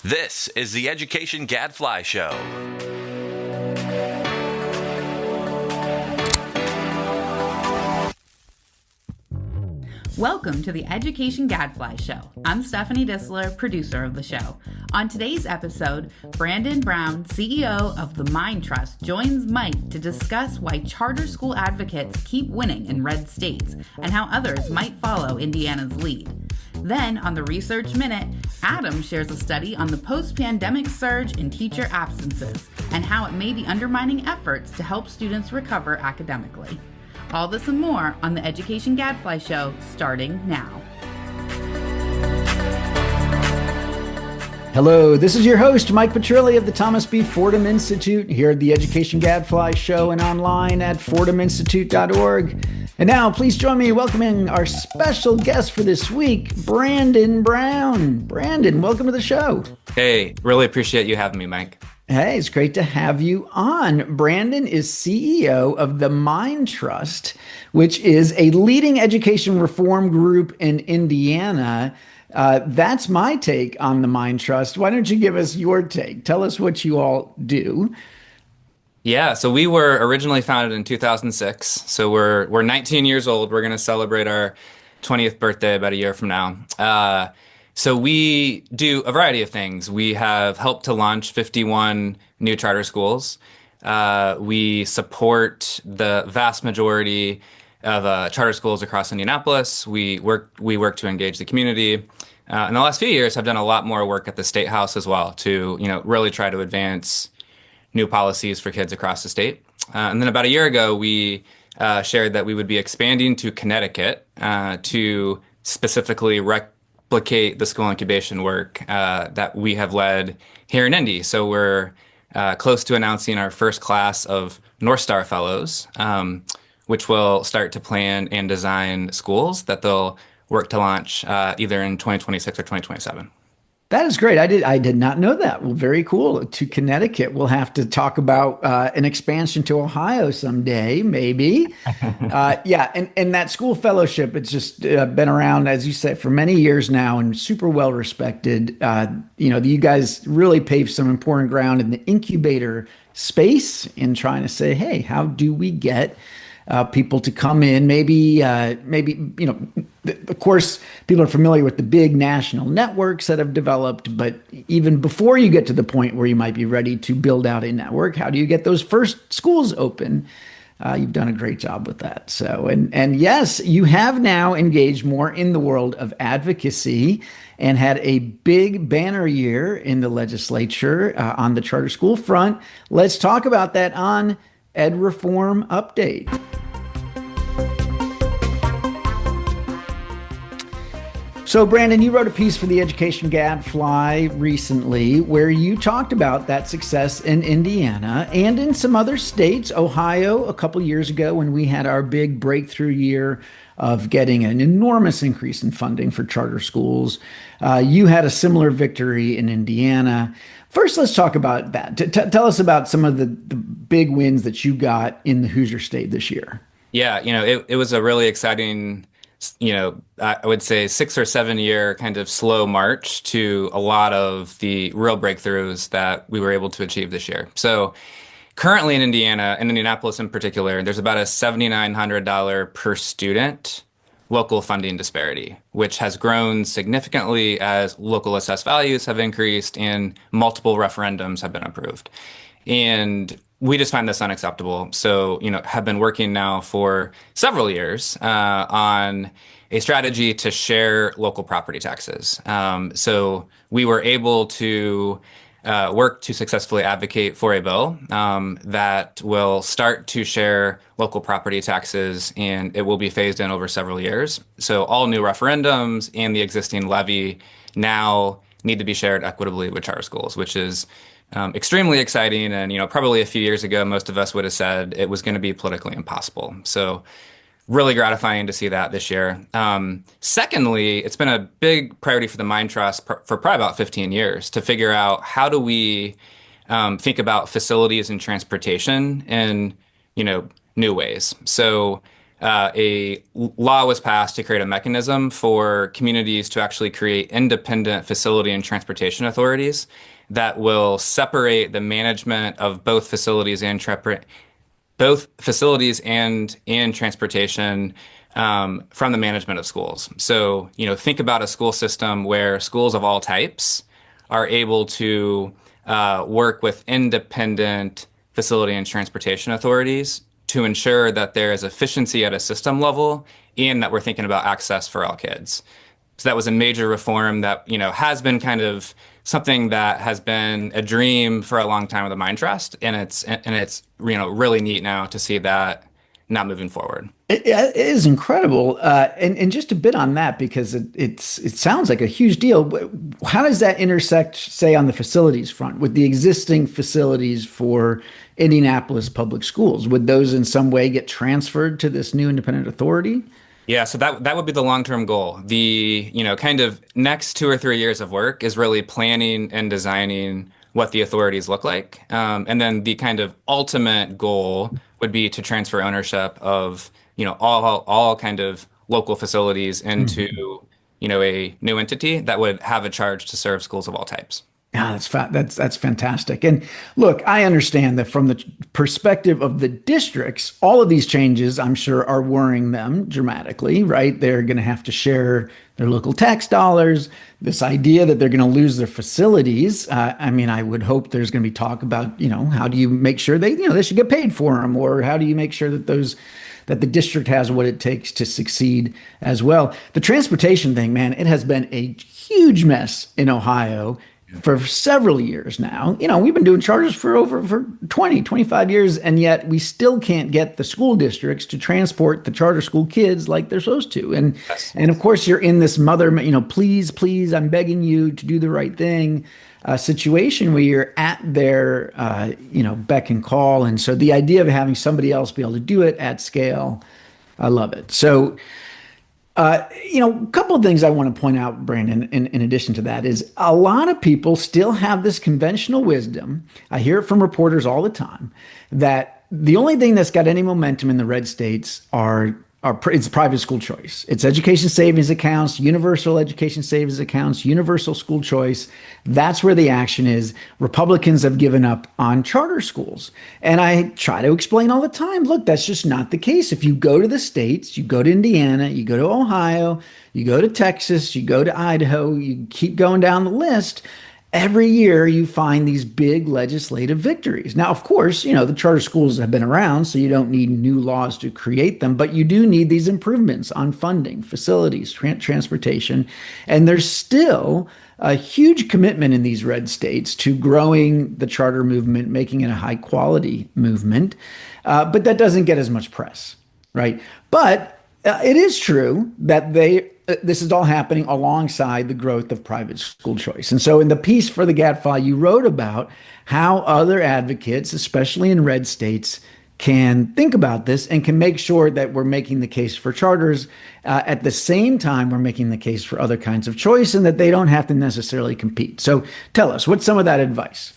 This is the Education Gadfly Show. Welcome to the Education Gadfly Show. I'm Stephanie Disler, producer of the show. On today's episode, Brandon Brown, CEO of the Mind Trust, joins Mike to discuss why charter school advocates keep winning in red states and how others might follow Indiana's lead. Then, on the Research Minute, Adam shares a study on the post-pandemic surge in teacher absences and how it may be undermining efforts to help students recover academically. All this and more on the Education Gadfly Show, starting now. Hello, this is your host, Mike Petrilli of the Thomas B. Fordham Institute, here at the Education Gadfly Show and online at fordhaminstitute.org. And now, please join me in welcoming our special guest for this week, Brandon Brown. Brandon, welcome to the show. Hey, really appreciate you having me, Mike. Hey, it's great to have you on. Brandon is CEO of the Mind Trust, which is a leading education reform group in Indiana. That's my take on the Mind Trust. Why don't you give us your take? Tell us what you all do. Yeah, so we were originally founded in 2006. So we're 19 years old. We're going to celebrate our 20th birthday about a year from now. So we do a variety of things. We have helped to launch 51 new charter schools. We support the vast majority of charter schools across Indianapolis. We work to engage the community. In the last few years, I've done a lot more work at the State House as well to really try to advance new policies for kids across the state. And then about a year ago, we shared that we would be expanding to Connecticut to specifically replicate the school incubation work that we have led here in Indy. So we're close to announcing our first class of North Star Fellows, which will start to plan and design schools that they'll work to launch either in 2026 or 2027. That is great. I did not know that. Well, very cool. To Connecticut. We'll have to talk about an expansion to Ohio someday, maybe. Yeah, and that school fellowship, it's just been around, as you said, for many years now and super well respected. You guys really paved some important ground in the incubator space in trying to say, hey, how do we get people to come in? Maybe, of course, people are familiar with the big national networks that have developed, but even before you get to the point where you might be ready to build out a network, how do you get those first schools open? You've done a great job with that. So, and yes, you have now engaged more in the world of advocacy and had a big banner year in the legislature on the charter school front. Let's talk about that on Ed Reform Update. So, Brandon, you wrote a piece for the Education Gadfly recently where you talked about that success in Indiana and in some other states. Ohio, a couple years ago, when we had our big breakthrough year of getting an enormous increase in funding for charter schools. You had a similar victory in Indiana. First, let's talk about that. Tell us about some of the big wins that you got in the Hoosier State this year. Yeah, it was a really exciting, I would say 6 or 7 year kind of slow march to a lot of the real breakthroughs that we were able to achieve this year. So currently in Indiana, in Indianapolis in particular, there's about a $7,900 per student local funding disparity, which has grown significantly as local assessed values have increased and multiple referendums have been approved. And we just find this unacceptable. So, have been working now for several years on a strategy to share local property taxes. So we were able to work to successfully advocate for a bill that will start to share local property taxes, and it will be phased in over several years. So all new referendums and the existing levy now need to be shared equitably with charter schools, which is extremely exciting. And, probably a few years ago, most of us would have said it was going to be politically impossible. So really gratifying to see that this year. Secondly, it's been a big priority for the Mind Trust for probably about 15 years to figure out how do we think about facilities and transportation in, new ways. So a law was passed to create a mechanism for communities to actually create independent facility and transportation authorities that will separate the management of both facilities and transportation from the management of schools. So, think about a school system where schools of all types are able to work with independent facility and transportation authorities to ensure that there is efficiency at a system level and that we're thinking about access for all kids. So that was a major reform that, has been kind of something that has been a dream for a long time with the Mind Trust, and it's really neat now to see that not moving forward. It is incredible, and just a bit on that because it sounds like a huge deal. How does that intersect, say, on the facilities front with the existing facilities for Indianapolis public schools? Would those in some way get transferred to this new independent authority? Yeah, so that would be the long-term goal. The, kind of next 2 or 3 years of work is really planning and designing what the authorities look like. And then the kind of ultimate goal would be to transfer ownership of, all kind of local facilities into, a new entity that would have a charge to serve schools of all types. Yeah, that's fantastic. And look, I understand that from the perspective of the districts, all of these changes, I'm sure, are worrying them dramatically, right? They're going to have to share their local tax dollars. This idea that they're going to lose their facilities. I would hope there's going to be talk about, how do you make sure they should get paid for them, or how do you make sure that that the district has what it takes to succeed as well. The transportation thing, man, it has been a huge mess in Ohio for several years now. We've been doing charters for 20, 25 years, and yet we still can't get the school districts to transport the charter school kids like they're supposed to. And Yes. and of course, you're in this please, I'm begging you to do the right thing situation where you're at their beck and call. And so the idea of having somebody else be able to do it at scale, I love it. So a couple of things I want to point out, Brandon, in addition to that, is a lot of people still have this conventional wisdom. I hear it from reporters all the time that the only thing that's got any momentum in the red states it's private school choice. It's education savings accounts, universal education savings accounts, universal school choice. That's where the action is. Republicans have given up on charter schools. And I try to explain all the time, look, that's just not the case. If you go to the states, you go to Indiana, you go to Ohio, you go to Texas, you go to Idaho, you keep going down the list, every year you find these big legislative victories. Now, of course, the charter schools have been around, so you don't need new laws to create them, but you do need these improvements on funding, facilities, transportation. And there's still a huge commitment in these red states to growing the charter movement, making it a high quality movement. But that doesn't get as much press, right? But it is true that this is all happening alongside the growth of private school choice. And so in the piece for the Gadfly, you wrote about how other advocates, especially in red states, can think about this and can make sure that we're making the case for charters. At the same time, we're making the case for other kinds of choice and that they don't have to necessarily compete. So tell us, what's some of that advice?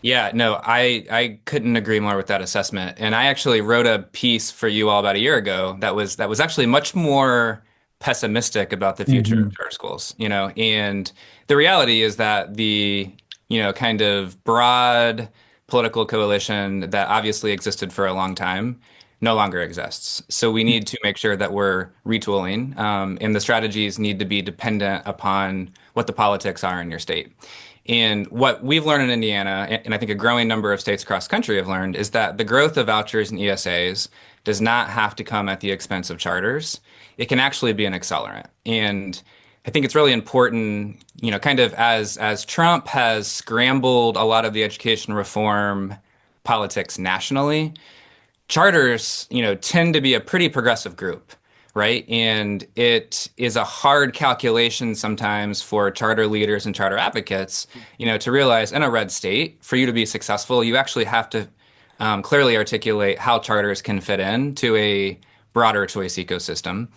Yeah, no, I couldn't agree more with that assessment. And I actually wrote a piece for you all about a year ago that was actually much more pessimistic about the future of charter schools, and the reality is that the, kind of broad political coalition that obviously existed for a long time no longer exists. So we need to make sure that we're retooling, and the strategies need to be dependent upon what the politics are in your state. And what we've learned in Indiana, and I think a growing number of states across the country have learned, is that the growth of vouchers and ESAs does not have to come at the expense of charters. It can actually be an accelerant. And I think it's really important, kind of as Trump has scrambled a lot of the education reform politics nationally, charters, tend to be a pretty progressive group, right? And it is a hard calculation sometimes for charter leaders and charter advocates, to realize in a red state, for you to be successful, you actually have to clearly articulate how charters can fit into a broader choice ecosystem.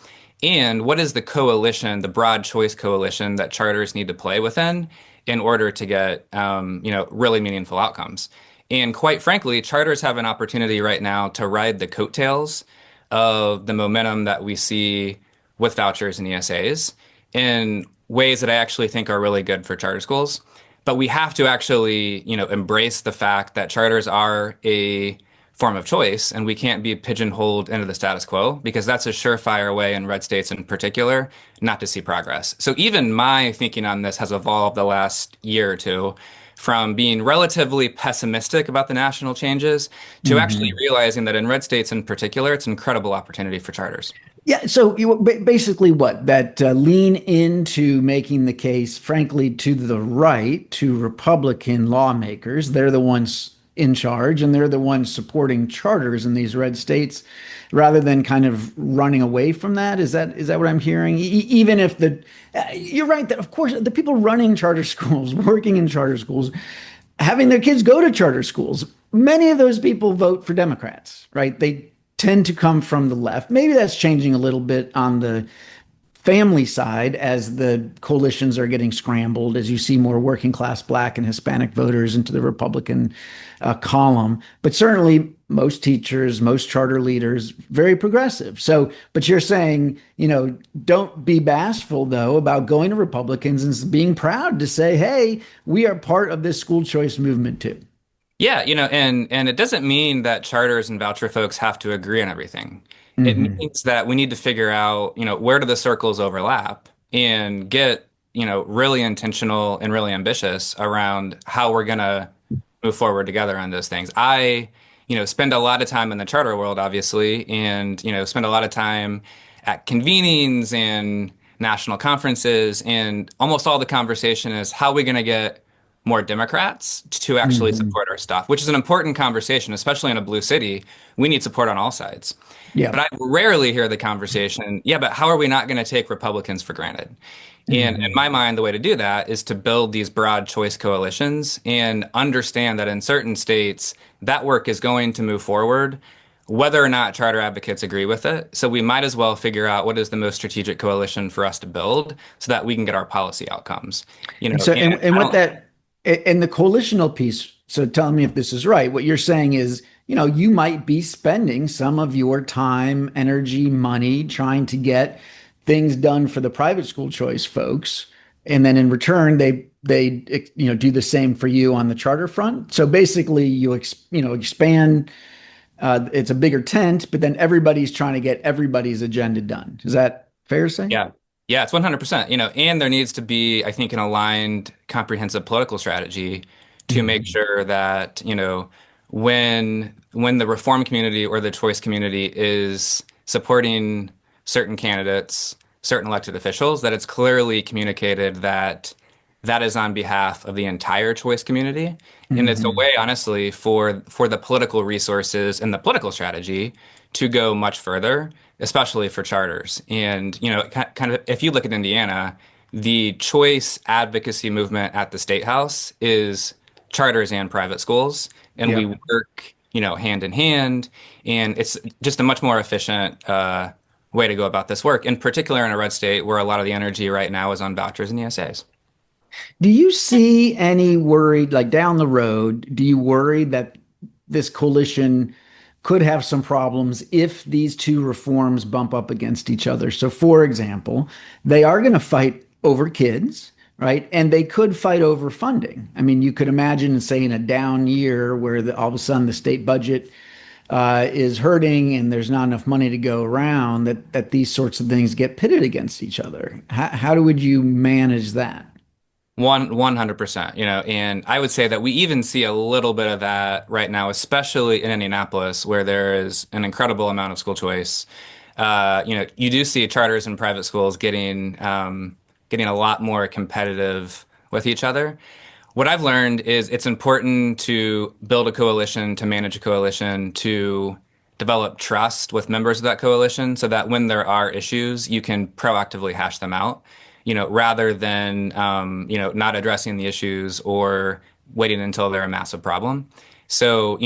And what is the coalition, the broad choice coalition that charters need to play within in order to get, really meaningful outcomes? And quite frankly, charters have an opportunity right now to ride the coattails of the momentum that we see with vouchers and ESAs in ways that I actually think are really good for charter schools. But we have to actually, embrace the fact that charters are a form of choice, and we can't be pigeonholed into the status quo because that's a surefire way in red states in particular not to see progress. So even my thinking on this has evolved the last year or two from being relatively pessimistic about the national changes to actually realizing that in red states in particular, it's an incredible opportunity for charters. Yeah, so basically what that lean into making the case, frankly, to the right, to Republican lawmakers. They're the ones in charge and they're the ones supporting charters in these red states rather than kind of running away from that. Is that what I'm hearing? Even if you're right that of course the people running charter schools, working in charter schools, having their kids go to charter schools, many of those people vote for Democrats, right? They tend to come from the left. Maybe that's changing a little bit on the family side as the coalitions are getting scrambled, as you see more working class Black and Hispanic voters into the Republican column. But certainly most teachers, most charter leaders, very progressive. So, but you're saying, don't be bashful though about going to Republicans and being proud to say, hey, we are part of this school choice movement too. Yeah, and it doesn't mean that charters and voucher folks have to agree on everything. It means that we need to figure out, where do the circles overlap and get, really intentional and really ambitious around how we're going to move forward together on those things. I, spend a lot of time in the charter world, obviously, and, spend a lot of time at convenings and national conferences, and almost all the conversation is how are we going to get more Democrats to actually support our stuff, which is an important conversation, especially in a blue city. We need support on all sides. Yeah. But I rarely hear the conversation, yeah, but how are we not going to take Republicans for granted? And in my mind, the way to do that is to build these broad choice coalitions and understand that in certain states, that work is going to move forward, whether or not charter advocates agree with it. So we might as well figure out what is the most strategic coalition for us to build so that we can get our policy outcomes. And the coalitional piece, so tell me if this is right. What you're saying is, you might be spending some of your time, energy, money trying to get things done for the private school choice folks. And then in return, they do the same for you on the charter front. So basically you expand, it's a bigger tent, but then everybody's trying to get everybody's agenda done. Is that fair to say? Yeah. Yeah, it's 100%, and there needs to be, I think, an aligned, comprehensive political strategy to make sure that, when the reform community or the choice community is supporting certain candidates, certain elected officials, that it's clearly communicated that that is on behalf of the entire choice community. And it's a way, honestly, for the political resources and the political strategy to go much further, especially for charters. And, kind of, if you look at Indiana, the choice advocacy movement at the State House is charters and private schools. And we work, hand in hand. And it's just a much more efficient way to go about this work, in particular in a red state where a lot of the energy right now is on vouchers and ESAs. Do you see any worry, like down the road, do you worry that this coalition could have some problems if these two reforms bump up against each other? So, for example, they are going to fight over kids, right? And they could fight over funding. I mean, you could imagine, say, in a down year where all of a sudden the state budget is hurting and there's not enough money to go around, that these sorts of things get pitted against each other. How would you manage that? 100%, and I would say that we even see a little bit of that right now, especially in Indianapolis, where there is an incredible amount of school choice. You do see charters and private schools getting a lot more competitive with each other. What I've learned is it's important to build a coalition, to manage a coalition, to develop trust with members of that coalition so that when there are issues, you can proactively hash them out. Rather than, not addressing the issues or waiting until they're a massive problem. So,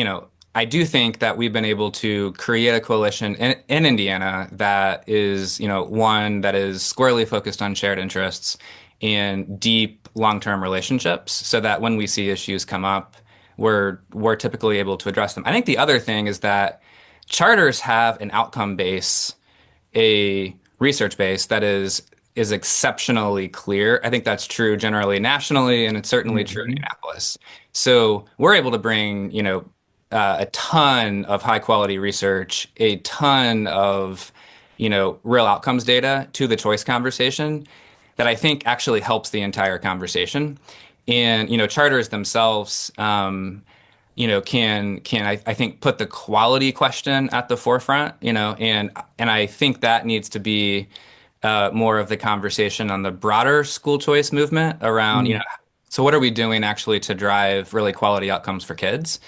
I do think that we've been able to create a coalition in Indiana that is, one that is squarely focused on shared interests and deep long-term relationships so that when we see issues come up, we're typically able to address them. I think the other thing is that Charters have an outcome base, a research base that is exceptionally clear. I think that's true generally nationally, and it's certainly true in Mhm. Indianapolis. So we're able to bring, a ton of high quality research, a ton of, real outcomes data to the choice conversation that I think actually helps the entire conversation. And, charters themselves, I think put the quality question at the forefront, and I think that needs to be more of the conversation on the broader school choice movement around, Mm. so what are we doing actually to drive really quality outcomes for kids?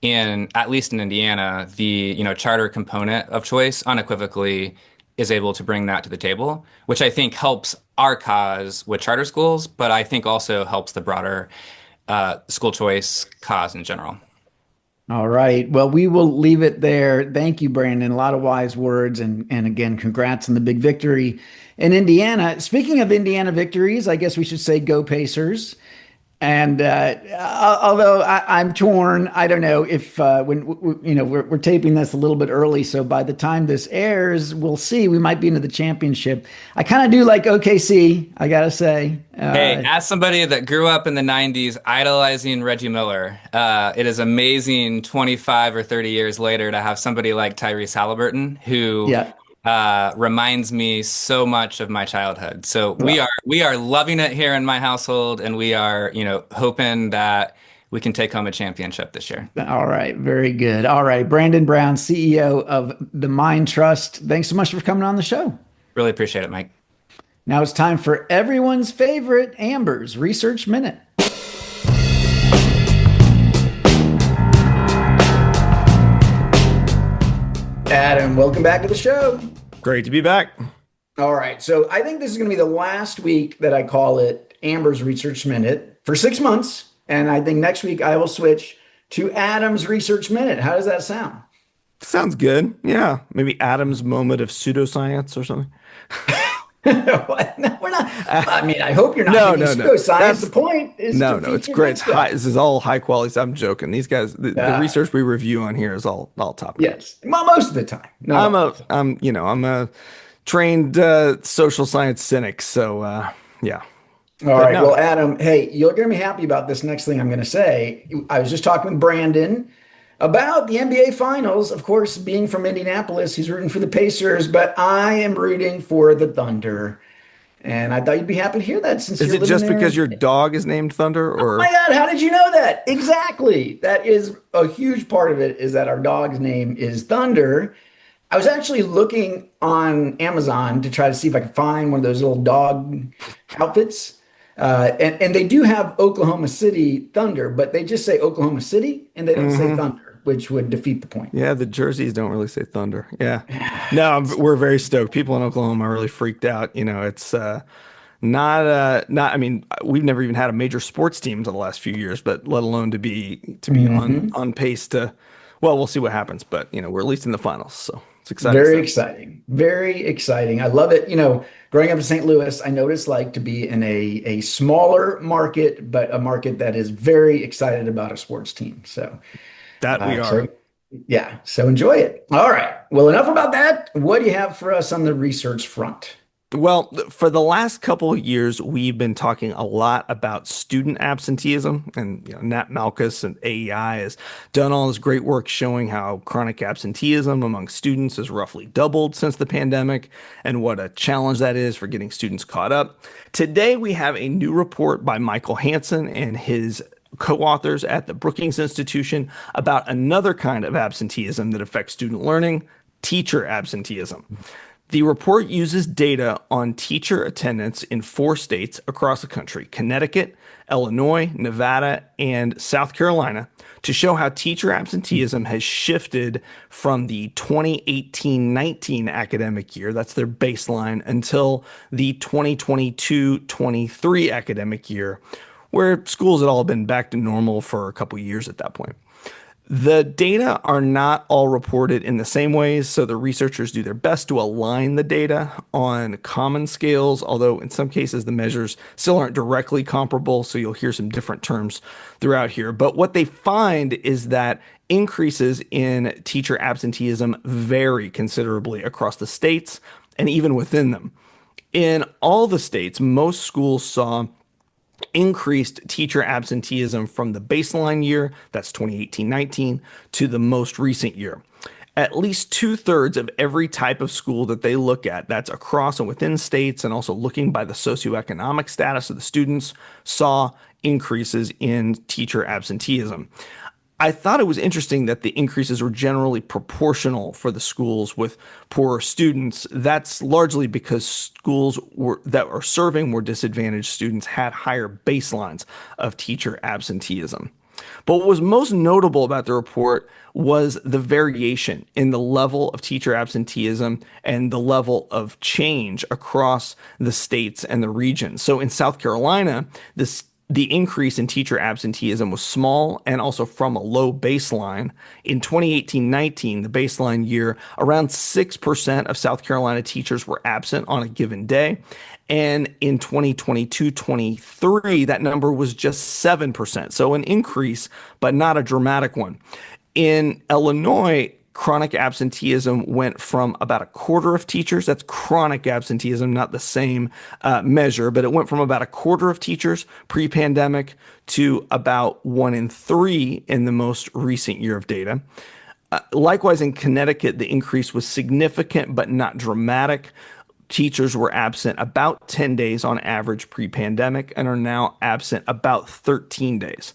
And at least in Indiana, the, charter component of choice unequivocally is able to bring that to the table, which I think helps our cause with charter schools, but I think also helps the broader school choice cause in general. All right. Well, we will leave it there. Thank you, Brandon. A lot of wise words. And again, congrats on the big victory in Indiana. Speaking of Indiana victories, I guess we should say go Pacers. And although I'm torn, I don't know if we're taping this a little bit early, so by the time this airs, we'll see. We might be into the championship. I kind of do like OKC, I gotta say. Hey, as somebody that grew up in the 90s idolizing Reggie Miller, it is amazing 25 or 30 years later to have somebody like Tyrese Halliburton who Yeah. reminds me so much of my childhood. So we Well, are loving it here in my household, and we are, hoping that we can take home a championship this year. all right. Very good. All right. Brandon Brown, CEO of the Mind Trust. Thanks so much for coming on the show. Really appreciate it, Mike. Now it's time for everyone's favorite Amber's Research Minute. Adam, welcome back to the show. Great to be back. All right. So I think this is going to be the last week that I call it Amber's Research Minute for 6 months. And I think next week I will switch to Adam's Research Minute. How does that sound? Sounds good. Yeah. Maybe Adam's moment of pseudoscience or something. What? No, we're not. I mean, I hope you're not No, taking no, no. pseudoscience. The point is No, to no, it's feature great. good It's stuff. high. This is all high quality. I'm joking. These guys, the research we review on here is all top. Yes. Well, most of the time. No. I'm a trained social science cynic. So yeah. All But right. no, Well, Adam, hey, you're going to be happy about this next thing I'm going to say. I was just talking with Brandon about the NBA Finals. Of course, being from Indianapolis, he's rooting for the Pacers, but I am rooting for the Thunder. And I thought you'd be happy to hear that since is you're it living just there. because your dog is named Thunder, Oh or my God, how did you know that? Exactly. That is a huge part of it, is that our dog's name is Thunder. I was actually looking on Amazon to try to see if I could find one of those little dog outfits. And they do have Oklahoma City Thunder, but they just say Oklahoma City and they don't say Thunder, which would defeat the point. yeah, the jerseys don't really say Thunder. Yeah. No, we're very stoked. People in Oklahoma are really freaked out. It's not. I mean, we've never even had a major sports team in the last few years, but let alone to be on pace to. Well, we'll see what happens, but we're at least in the finals, so it's exciting Very stuff. exciting. Very exciting. I love it. Growing up in St. Louis, I know what it's like to be in a smaller market, but a market that is very excited about a sports team. So, That we so are. yeah, so enjoy it. All right. Well, enough about that. What do you have for us on the research front? Well, for the last couple of years, we've been talking a lot about student absenteeism, and Nat Malkus and AEI has done all this great work showing how chronic absenteeism among students has roughly doubled since the pandemic, and what a challenge that is for getting students caught up. Today, we have a new report by Michael Hansen and his co-authors at the Brookings Institution about another kind of absenteeism that affects student learning: teacher absenteeism. The report uses data on teacher attendance in 4 states across the country: Connecticut, Illinois, Nevada, and South Carolina, to show how teacher absenteeism has shifted from the 2018-19 academic year, that's their baseline, until the 2022-23 academic year, where schools had all been back to normal for a couple years at that point. The data are not all reported in the same ways, so the researchers do their best to align the data on common scales, although in some cases the measures still aren't directly comparable, so you'll hear some different terms throughout here. But what they find is that increases in teacher absenteeism vary considerably across the states and even within them. In all the states, most schools saw increased teacher absenteeism from the baseline year, that's 2018-19, to the most recent year. At least 2/3 of every type of school that they look at, that's across and within states and also looking by the socioeconomic status of the students, saw increases in teacher absenteeism. I thought it was interesting that the increases were generally proportional for the schools with poorer students. That's largely because schools that are serving more disadvantaged students had higher baselines of teacher absenteeism. But what was most notable about the report was the variation in the level of teacher absenteeism and the level of change across the states and the regions. So in South Carolina, the increase in teacher absenteeism was small and also from a low baseline. In 2018-19, the baseline year, around 6% of South Carolina teachers were absent on a given day. And in 2022-23, that number was just 7%. So an increase, but not a dramatic one. In Illinois, chronic absenteeism went from about a quarter of teachers. That's chronic absenteeism, not the same measure, but it went from about a quarter of teachers pre-pandemic to about 1 in 3 in the most recent year of data. Likewise, in Connecticut, the increase was significant, but not dramatic. Teachers were absent about 10 days on average pre-pandemic and are now absent about 13 days.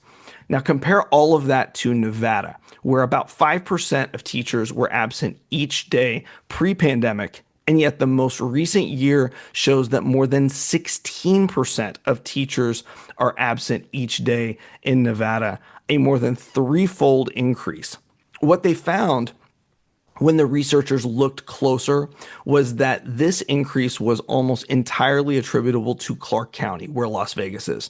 Now compare all of that to Nevada, where about 5% of teachers were absent each day pre-pandemic, and yet the most recent year shows that more than 16% of teachers are absent each day in Nevada, a more than threefold increase. What they found when the researchers looked closer was that this increase was almost entirely attributable to Clark County, where Las Vegas is.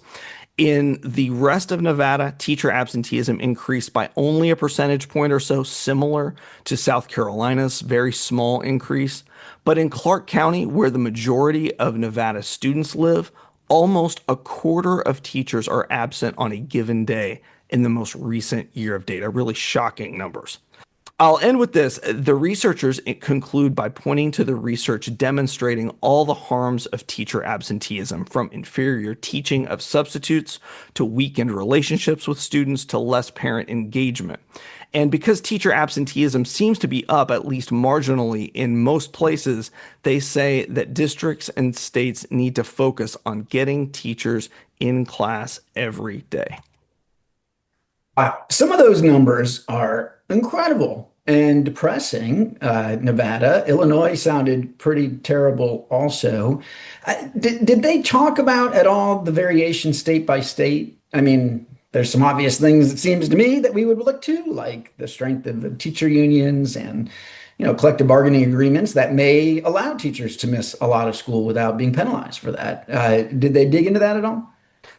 In the rest of Nevada, teacher absenteeism increased by only a percentage point or so, similar to South Carolina's very small increase. But in Clark County, where the majority of Nevada students live, almost a quarter of teachers are absent on a given day in the most recent year of data. Really shocking numbers. I'll end with this. The researchers conclude by pointing to the research demonstrating all the harms of teacher absenteeism, from inferior teaching of substitutes to weakened relationships with students to less parent engagement. And because teacher absenteeism seems to be up, at least marginally, in most places, they say that districts and states need to focus on getting teachers in class every day. Wow. Some of those numbers are incredible and depressing. Nevada, Illinois sounded pretty terrible also. Did they talk about at all the variation state by state? I mean, there's some obvious things, it seems to me, that we would look to, like the strength of the teacher unions and, collective bargaining agreements that may allow teachers to miss a lot of school without being penalized for that. Did they dig into that at all?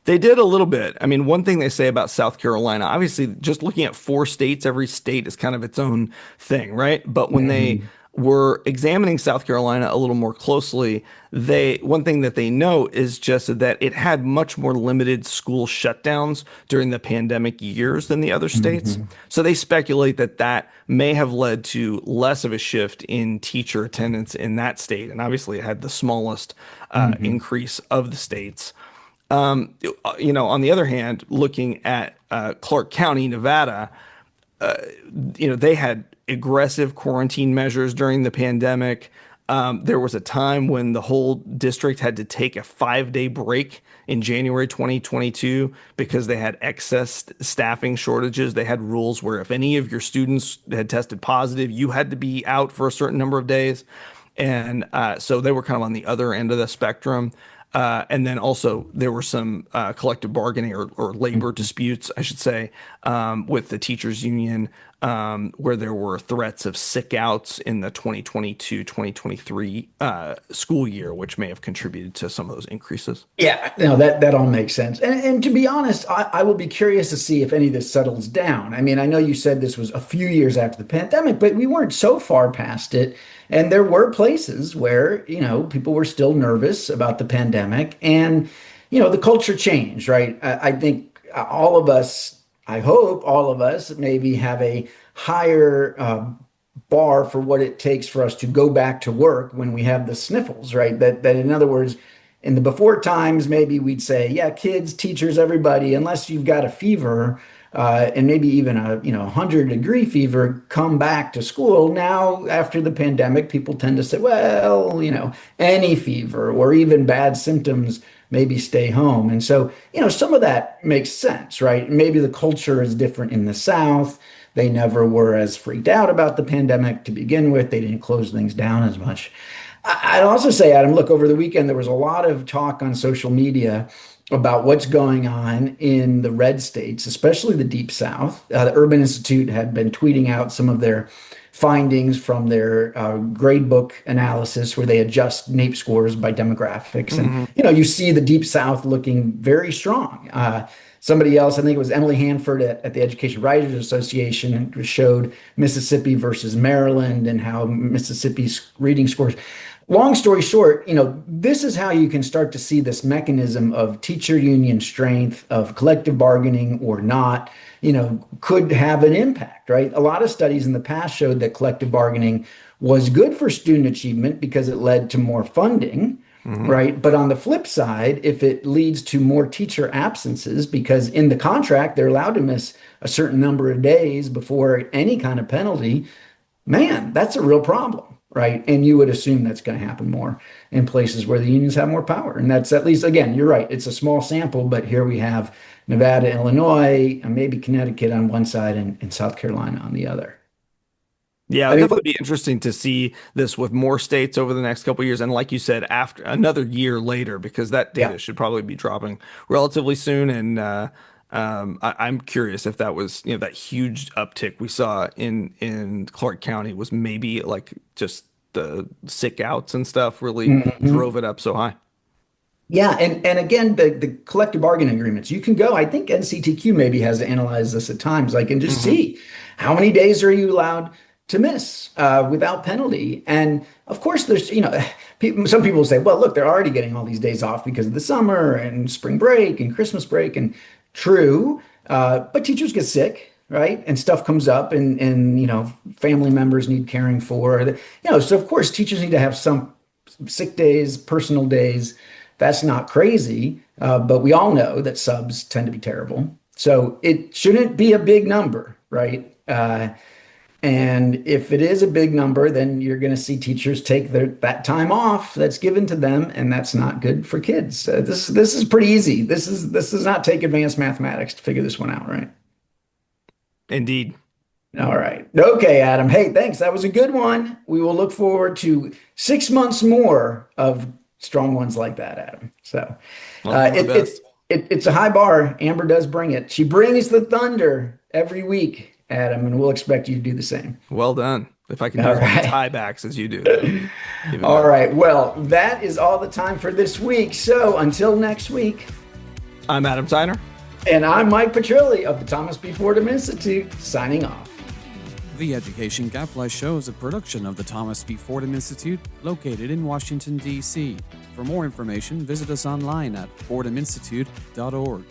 They did a little bit. I mean, one thing they say about South Carolina, obviously, just looking at 4 states, every state is kind of its own thing, right? But when they were examining South Carolina a little more closely, one thing that they know is just that it had much more limited school shutdowns during the pandemic years than the other states. So they speculate that that may have led to less of a shift in teacher attendance in that state. And obviously, it had the smallest increase of the states. On the other hand, looking at Clark County, Nevada, they had aggressive quarantine measures during the pandemic. There was a time when the whole district had to take a 5-day break in January 2022 because they had excess staffing shortages. They had rules where if any of your students had tested positive, you had to be out for a certain number of days. And so they were kind of on the other end of the spectrum. And then also there were some collective bargaining or labor disputes, I should say, with the teachers union where there were threats of sick outs in the 2022-2023 school year, which may have contributed to some of those increases. Yeah, no, that all makes sense. And to be honest, I will be curious to see if any of this settles down. I mean, I know you said this was a few years after the pandemic, but we weren't so far past it. And there were places where, people were still nervous about the pandemic, and, the culture changed, right? I think all of us, I hope all of us maybe have a higher bar for what it takes for us to go back to work when we have the sniffles, right? That in other words, in the before times, maybe we'd say, yeah, kids, teachers, everybody, unless you've got a fever and maybe even a 100-degree fever, come back to school. Now, after the pandemic, people tend to say, well, any fever or even bad symptoms, maybe stay home. And so, some of that makes sense, right? Maybe the culture is different in the South. They never were as freaked out about the pandemic to begin with. They didn't close things down as much. I'd also say, Adam, look, over the weekend, there was a lot of talk on social media about what's going on in the red states, especially the Deep South. The Urban Institute had been tweeting out some of their findings from their grade book analysis where they adjust NAEP scores by demographics. And, you see the Deep South looking very strong. Somebody else, I think it was Emily Hanford at the Education Writers Association, showed Mississippi versus Maryland and how Mississippi's reading scores. Long story short, this is how you can start to see this mechanism of teacher union strength, of collective bargaining or not, could have an impact, right? A lot of studies in the past showed that collective bargaining was good for student achievement because it led to more funding, right? But on the flip side, if it leads to more teacher absences, because in the contract, they're allowed to miss a certain number of days before any kind of penalty, man, that's a real problem. Right. And you would assume that's going to happen more in places where the unions have more power. And that's, at least, again, you're right. It's a small sample, but here we have Nevada, Illinois, and maybe Connecticut on one side and South Carolina on the other. Yeah, I think it would be interesting to see this with more states over the next couple of years. And like you said, after another year later, because that data should probably be dropping relatively soon. And I'm curious if that was, that huge uptick we saw in Clark County was maybe like just the sick outs and stuff really drove it up so high. Yeah, and again, the collective bargaining agreements, you can go, I think NCTQ maybe has to analyze this at times, like, and just see how many days are you allowed to miss without penalty. And of course, there's, some people say, well, look, they're already getting all these days off because of the summer and spring break and Christmas break. And true, but teachers get sick, right? And stuff comes up and family members need caring for, so of course teachers need to have some sick days, personal days. That's not crazy, but we all know that subs tend to be terrible. So it shouldn't be a big number, right? And if it is a big number, then you're going to see teachers take that time off that's given to them, and that's not good for kids. This is pretty easy. This does not take advanced mathematics to figure this one out, right? Indeed. All right. Okay, Adam. Hey, thanks. That was a good one. We will look forward to 6 months more of strong ones like that, Adam. So it's a high bar. Amber does bring it. She brings the thunder every week, Adam, and we'll expect you to do the same. Well done. If I can do as many tiebacks as you do. All right. Well, that is all the time for this week. So until next week, I'm Adam Tyner. And I'm Mike Petrilli of the Thomas B. Fordham Institute, signing off. The Education Gadfly Show is a production of the Thomas B. Fordham Institute, located in Washington, D.C. For more information, visit us online at fordhaminstitute.org.